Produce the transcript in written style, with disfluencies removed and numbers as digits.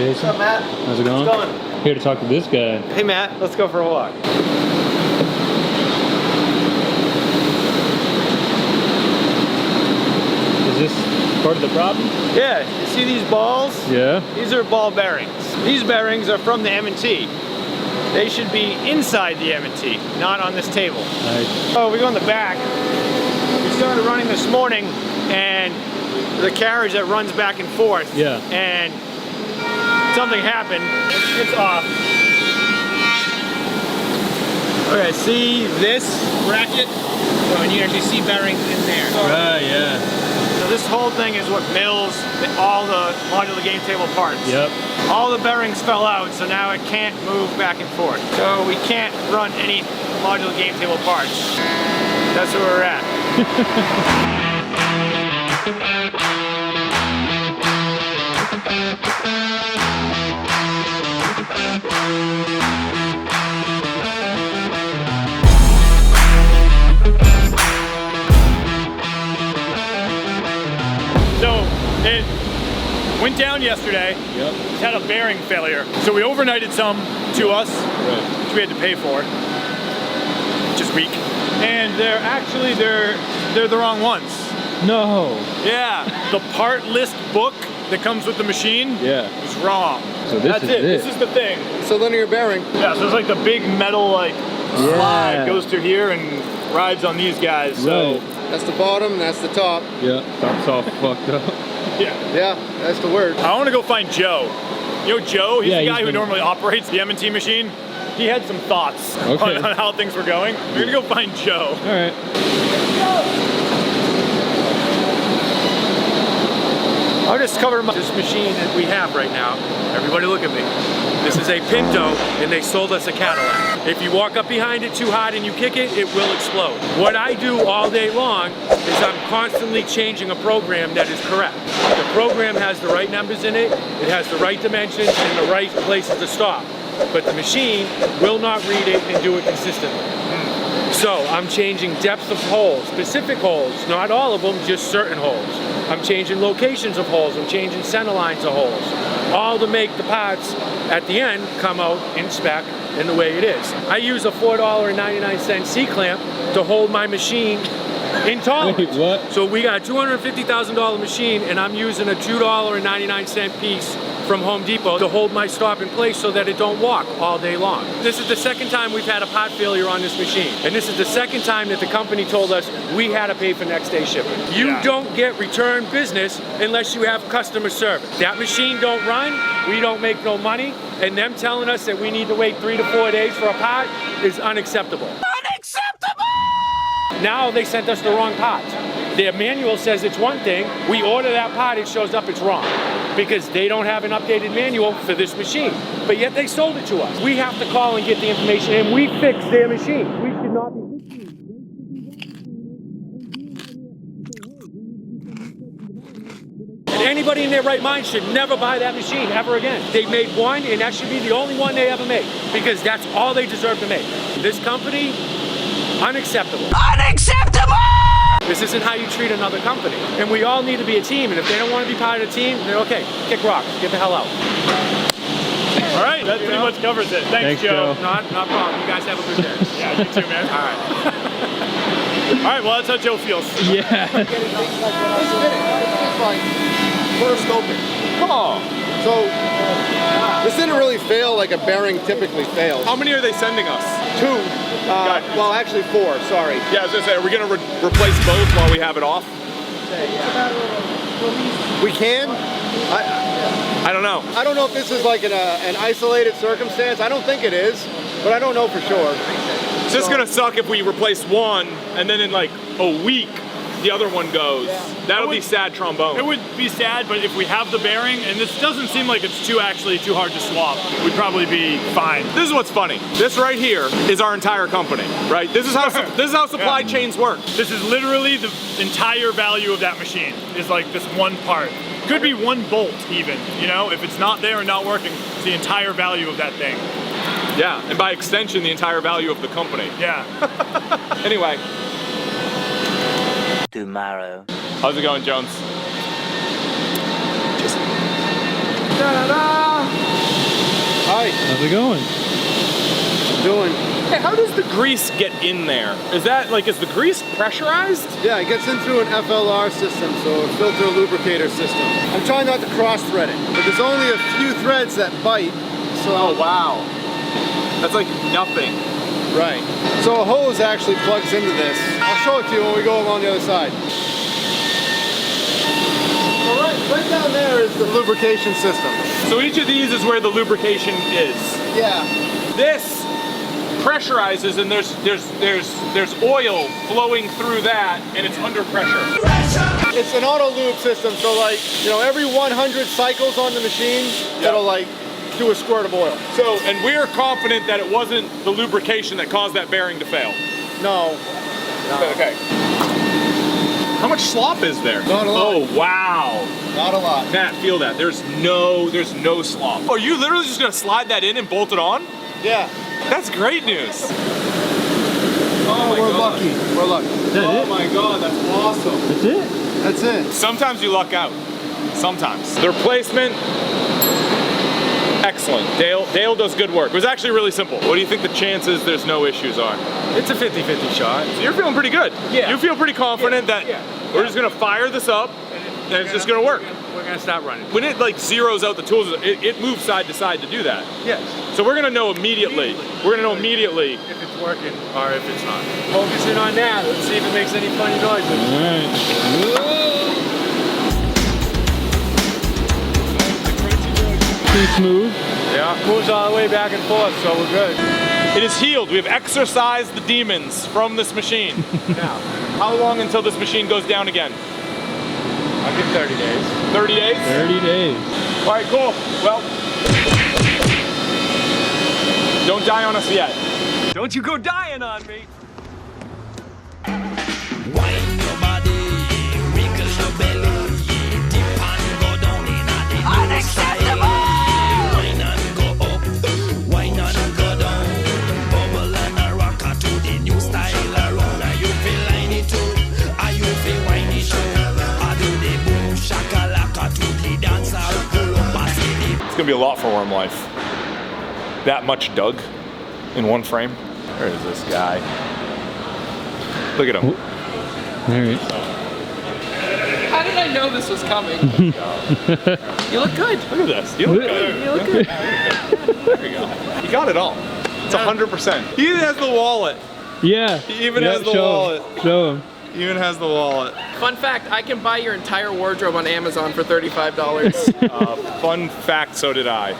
Jason. What's up, Matt? How's it going? How's it going? Here to talk to this guy. Hey, Matt. Let's go for a walk. Is this part of the problem? Yeah. You see these balls? Yeah. These are ball bearings. These bearings are from the M&T. They should be inside the M&T, not on this table. Nice. Oh, we go in the back. We started running this morning, and the carriage that runs back and forth. Yeah. And something happened. It's off. Okay, see this bracket? Well, and you actually see bearings in there. Right, yeah. So this whole thing is what mills all the modular game table parts. Yep. All the bearings fell out, so now it can't move back and forth. So we can't run any modular game table parts. That's where we're at. So it went down yesterday. Yep. It had a bearing failure. So we overnighted some to us, Right. which we had to pay for. Just weak. And they're the wrong ones. No. Yeah. The part list book that comes with the machine Yeah. is wrong. So this That's is it. it. This is the thing. It's a linear bearing. Yeah, so it's like the big metal like Yeah. slide goes through here and rides on these guys. So Right. That's the bottom, that's the top. Yeah. Top's all fucked up. yeah. Yeah, that's the word. I want to go find Joe. You know Joe? He's Yeah, the he's guy who been- normally operates the M&T machine. He had some thoughts Okay. on how things were going. We're gonna go find Joe. All right. I'll just cover this machine that we have right now. Everybody look at me. This is a Pinto, and they sold us a Cadillac. If you walk up behind it too hard and you kick it, it will explode. What I do all day long is I'm constantly changing a program that is correct. The program has the right numbers in it, it has the right dimensions and the right places to stop. But the machine will not read it and do it consistently. So I'm changing depths of holes, specific holes, not all of them, just certain holes. I'm changing locations of holes, I'm changing center lines of holes, all to make the parts at the end come out in spec in the way it is. I use a $4.99 C-clamp to hold my machine in tolerance. Wait, what? So we got a $250,000 machine and I'm using a $2.99 piece from Home Depot to hold my stop in place so that it don't walk all day long. This is the second time we've had a part failure on this machine. And this is the second time that the company told us we had to pay for next day shipping. You don't get return business unless you have customer service. That machine don't run, we don't make no money, and them telling us that we need to wait 3 to 4 days for a part is unacceptable. Now they sent us the wrong part. Their manual says it's one thing, we order that part, it shows up it's wrong. Because they don't have an updated manual for this machine. But yet they sold it to us. We have to call and get the information and we fix their machine. We should not be and anybody in their right mind should never buy that machine ever again. They made one and that should be the only one they ever make. Because that's all they deserve to make. This company, unacceptable. Unacceptable! This isn't how you treat another company. And we all need to be a team, and if they don't want to be part of the team, then okay, kick rocks, get the hell out. All right, that pretty much covers it. Thanks, Joe. Not a problem. You guys have a good day. Yeah, you too, man. All right. All right, well, that's how Joe feels. Yeah. First open. Oh. So, this didn't really fail like a bearing typically fails. How many are they sending us? 2. Got you. Well, actually 4, sorry. Yeah, I was gonna say, are we gonna replace both while we have it off? We can. I don't know. I don't know if this is like an isolated circumstance. I don't think it is, but I don't know for sure. It's just gonna suck if we replace one and then in like a week the other one goes. That'll be sad trombone. It would be sad, but if we have the bearing, and this doesn't seem like it's too hard to swap, we'd probably be fine. This is what's funny. This right here is our entire company, right? This is how supply chains work. This is literally the entire value of that machine, is like this one part. Could be one bolt even, you know? If it's not there and not working, it's the entire value of that thing. Yeah, and by extension, the entire value of the company. Yeah. Anyway. Tomorrow. How's it going, Jones? Da-da-da. Hi. How's it going? Doing. Hey, how does the grease get in there? Is that like, is the grease pressurized? Yeah, it gets in through an FLR system, so a filter lubricator system. I'm trying not to cross-thread it, but there's only a few threads that bite, so... Oh, wow. That's like nothing. Right. So a hose actually plugs into this. I'll show it to you when we go along the other side. So right down there is the lubrication system. So each of these is where the lubrication is. Yeah. This pressurizes and there's oil flowing through that and it's under pressure. It's an auto lube system, so like, you know, every 100 cycles on the machine, it'll like do a squirt of oil. So, and we're confident that it wasn't the lubrication that caused that bearing to fail. No. Okay. How much slop is there? Not a lot. Oh, wow. Not a lot. Matt, feel that. There's no slop. Are you literally just gonna slide that in and bolt it on? Yeah. That's great news. Oh, we're lucky. We're lucky. Oh my God, that's awesome. That's it? That's it. Sometimes you luck out. Sometimes. The replacement, excellent. Dale does good work. It was actually really simple. What do you think the chances there's no issues are? It's a 50-50 shot. So you're feeling pretty good. Yeah. You feel pretty confident that we're just gonna fire this up and it's just gonna work. We're gonna stop running. When it like zeroes out the tools, it moves side to side to do that. Yes. So we're gonna know immediately. We're gonna know immediately. If it's working or if it's not. Focusing on that. Let's see if it makes any funny noises. Pretty smooth. Yeah. Moves all the way back and forth, so we're good. It is healed. We have exorcised the demons from this machine. Now, How long until this machine goes down again? I'll give 30 days. 30 days? 30 days. All right, cool. Well, don't die on us yet. Don't you go dying on me. Wine your body, wiggle your belly, dip and go down in the unacceptable. Wine and go up, wine and go down, bubble and a rocker to the new style around. Are you feel whiny too? Are you feel whiny too? I do the boom shakalaka to the dancer, pull up a city. It's gonna be a lot for Worm Life. That much Doug in one frame. Where is this guy? Look at him. All right. How did I know this was coming? You look good. Look at this. You look good. You look good. There we go. You got it all. It's 100%. He even has the wallet. Yeah. He even Yeah, has the show wallet. him. Show him. He even has the wallet. Fun fact, I can buy your entire wardrobe on Amazon for $35. Fun fact, so did I.